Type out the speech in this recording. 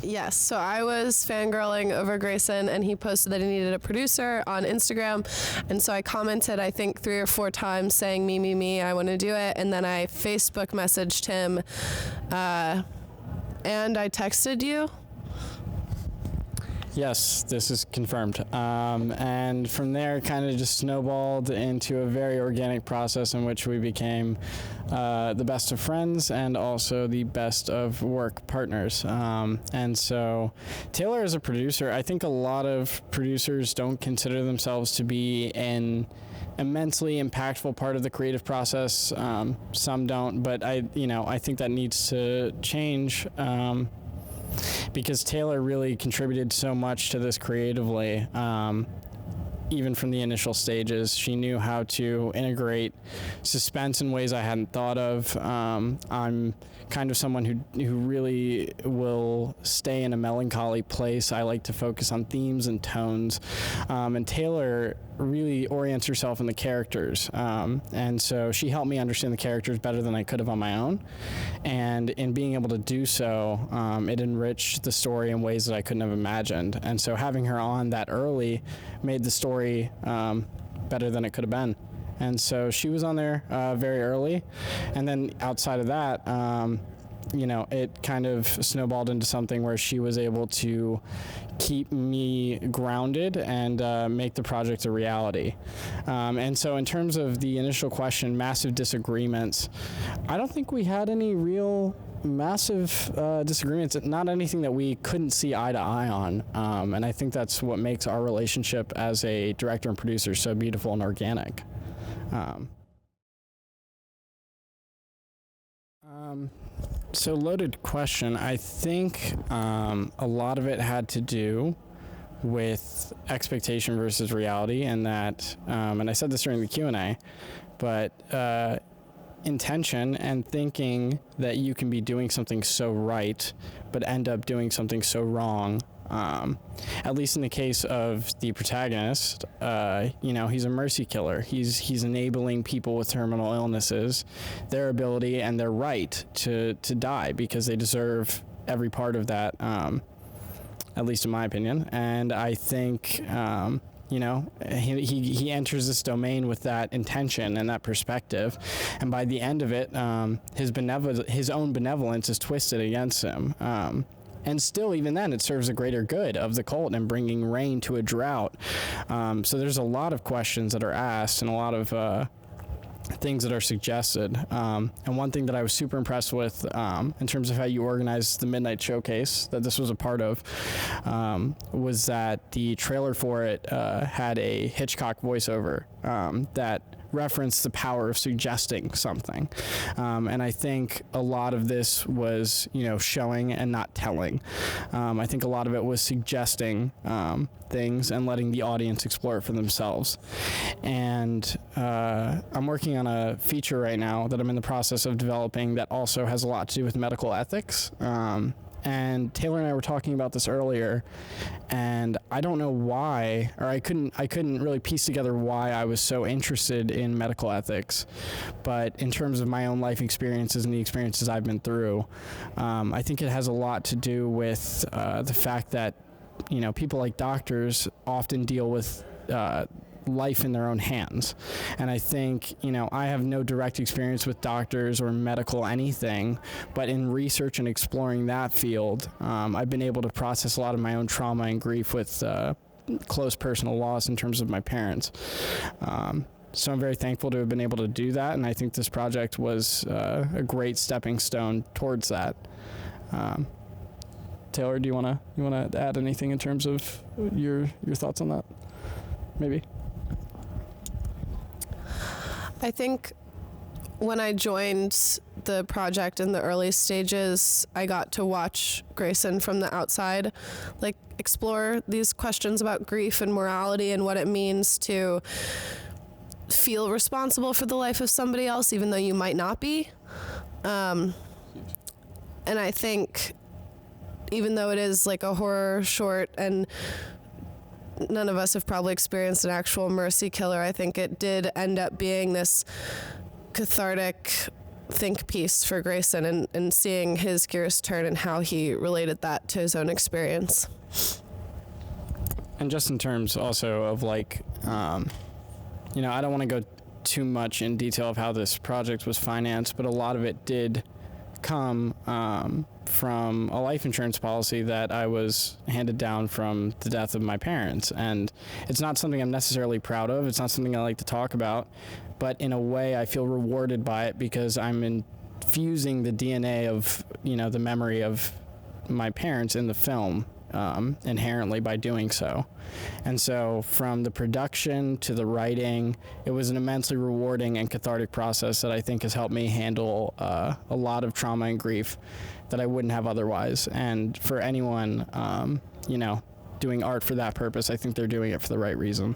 Yes, so I was fangirling over Grayson, and he posted that he needed a producer on Instagram, and so I commented, I think 3 or 4 times saying, me, I want to do it, and then I Facebook messaged him, and I texted you. Yes, this is confirmed. And from there, it kind of just snowballed into a very organic process in which we became the best of friends and also the best of work partners. And so Taylor is a producer. I think a lot of producers don't consider themselves to be an immensely impactful part of the creative process. Some don't, but I think that needs to change. Because Taylor really contributed so much to this creatively, even from the initial stages. She knew how to integrate suspense in ways I hadn't thought of. I'm kind of someone who really will stay in a melancholy place. I like to focus on themes and tones, and Taylor really orients herself in the characters, and so she helped me understand the characters better than I could have on my own, and in being able to do so, it enriched the story in ways that I couldn't have imagined. And so having her on that early made the story better than it could have been. And so she was on there very early, and then outside of that, it kind of snowballed into something where she was able to keep me grounded and make the project a reality. And so in terms of the initial question, massive disagreements, I don't think we had any real massive disagreements, not anything that we couldn't see eye to eye on. And I think that's what makes our relationship as a director and producer so beautiful and organic. So loaded question. I think a lot of it had to do with expectation versus reality, and that, and I said this during the Q&A, but intention and thinking that you can be doing something so right, but end up doing something so wrong. At least in the case of the protagonist, he's a mercy killer. He's enabling people with terminal illnesses, their ability and their right to die because they deserve every part of that, at least in my opinion. And I think, he enters this domain with that intention and that perspective, and by the end of it, his own benevolence is twisted against him. And still, even then, it serves a greater good of the cult and bringing rain to a drought. So there's a lot of questions that are asked and a lot of things that are suggested. And one thing that I was super impressed with in terms of how you organized the Midnight Showcase that this was a part of was that the trailer for it had a Hitchcock voiceover that referenced the power of suggesting something. And I think a lot of this was, showing and not telling. I think a lot of it was suggesting things and letting the audience explore it for themselves. And I'm working on a feature right now that I'm in the process of developing that also has a lot to do with medical ethics. And Taylor and I were talking about this earlier, and I don't know why, or I couldn't really piece together why I was so interested in medical ethics. But in terms of my own life experiences and the experiences I've been through, I think it has a lot to do with the fact that, people like doctors often deal with life in their own hands. And I think, I have no direct experience with doctors or medical anything, but in research and exploring that field, I've been able to process a lot of my own trauma and grief with close personal loss in terms of my parents. So I'm very thankful to have been able to do that, and I think this project was a great stepping stone towards that. Taylor, do you wanna add anything in terms of your thoughts on that? Maybe. I think when I joined the project in the early stages, I got to watch Grayson from the outside, explore these questions about grief and morality and what it means to feel responsible for the life of somebody else, even though you might not be. And I think even though it is a horror short and none of us have probably experienced an actual mercy killer, I think it did end up being this cathartic think piece for Grayson, and seeing his gears turn and how he related that to his own experience. And just in terms also of like, I don't want to go too much in detail of how this project was financed, but a lot of it did come from a life insurance policy that I was handed down from the death of my parents. And it's not something I'm necessarily proud of. It's not something I like to talk about, but in a way I feel rewarded by it because I'm infusing the DNA of, the memory of my parents in the film inherently by doing so. And so from the production to the writing, it was an immensely rewarding and cathartic process that I think has helped me handle a lot of trauma and grief that I wouldn't have otherwise. And for anyone, doing art for that purpose, I think they're doing it for the right reason.